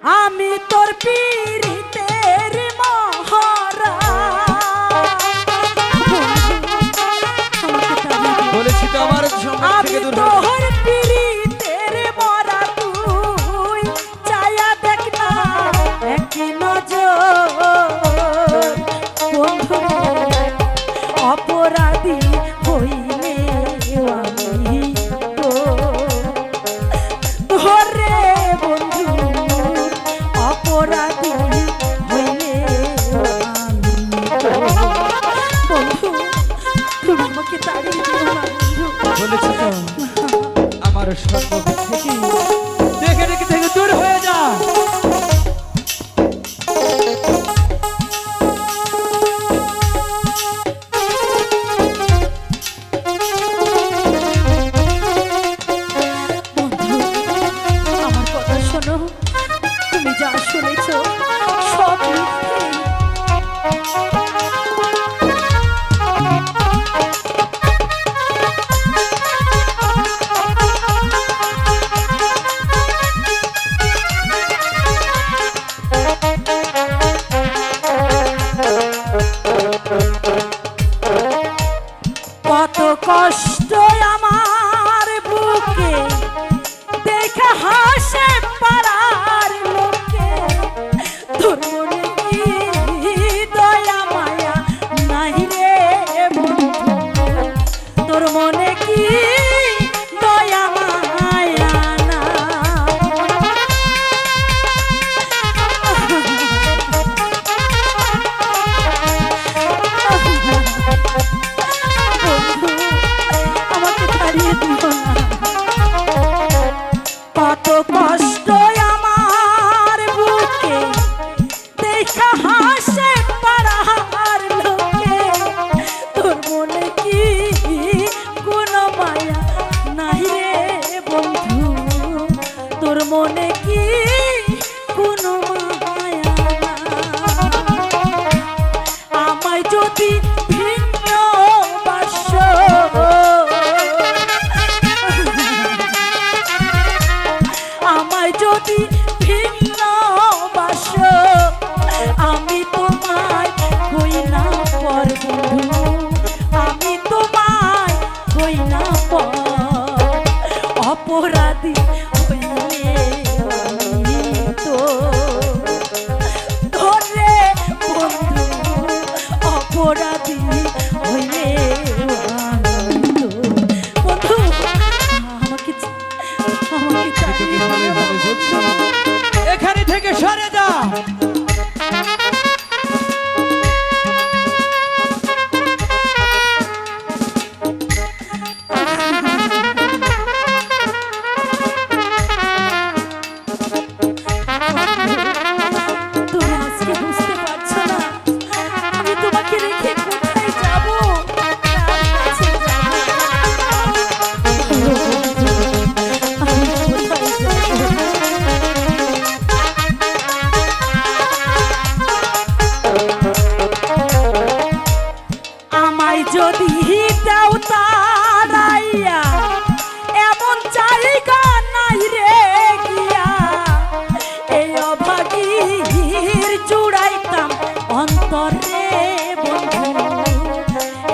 আমি তোর পীড়িতের মহারা বলেছি তো আমার সম্মান থেকে দূর হয়ে তোর পীড়িতের মরা তুই চায়া দেখ না এক নজর বন্ধু অপরাধী হইলে আমি ধরে বন্ধু অপরাধী হইলে আমি বন্ধু তুমি আমাকে তাড়িয়ে দিও না বন্ধু। বলেছি তো আমার সম্পর্ক থেকে দেখে দেখে থেকে দূর হয়ে যা। বন্ধু আমার কথা শোনো, তুমি যা শুনেছ সব মিথ্যে। কত কষ্ট আমার বুকে দেখা হাসে পাড়ার লোকে তোর মনে কি দয়া মায়া নাই রে বন্ধু তোর মনে কি দয়া মায়া না বন্ধু আমাকে ছাড়িয়ে দিও না কত কষ্ট আমার বুকে দেখা হাসে পাড়ার লোকে তোর মনে কি কোনো মায়া নাই রে বন্ধু তোর মনে কি কোনো মায়া না আমায় যদি ভিন্ন বাস আমায় যদি ভিন্ন বাস আমি তোমায় কই না পর বন্ধু আমি তোমায় কই না পর অপরাধী হইলে আমি তো ধরে বন্ধু অপরাধী হইলে আমি তো বন্ধু আমাকে আমাকে চালিয়ে ভালো ভালো বুঝছো? এখানে থেকে সরে যা। তুমি আজকে বুঝতে পারছো না আমি তোমাকে রেখে কোথায় যাব কার কাছে যাব আমি কোথায় যাব আমায় যদি দাও তারাইয়া এমন জায়গা নাই রে গিয়া এই অভাগীর জুড়াইতাম অন্তরে বন্ধু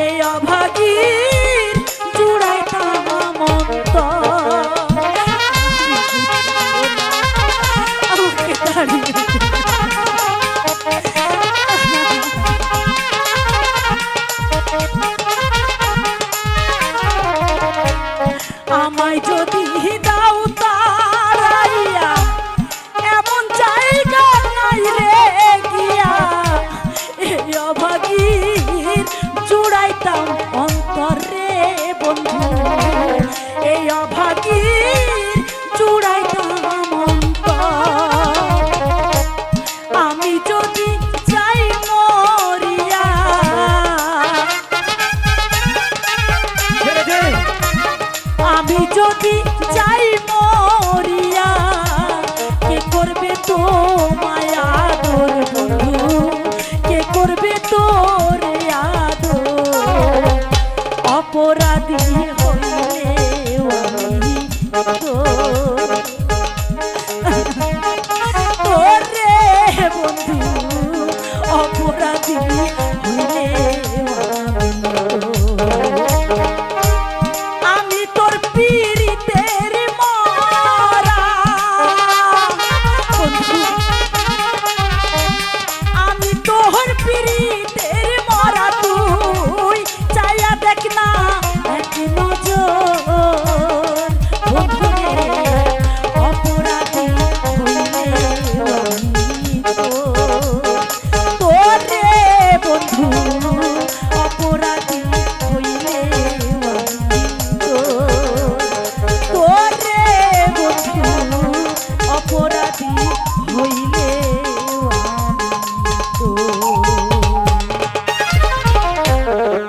এই অভাগীর জুড়াইতাম অন্তর আমাকে দাঁড়িয়ে আমায় যদি দাও তারাইয়া এমন জায়গা নাই রে গিয়া এই অভাগীর জুড়াইতাম অন্তরে বন্ধু এই অভাগীর জুড়াইতাম অন্তর আমি যদি যাই মরিয়া ছেড়ে দে। আমি যদি যাই মরিয়া কে করবে তো মায়া দোর বন্ধু কে করবে তোর আদর অপরাধী হইলে আমি তোর অপরাধী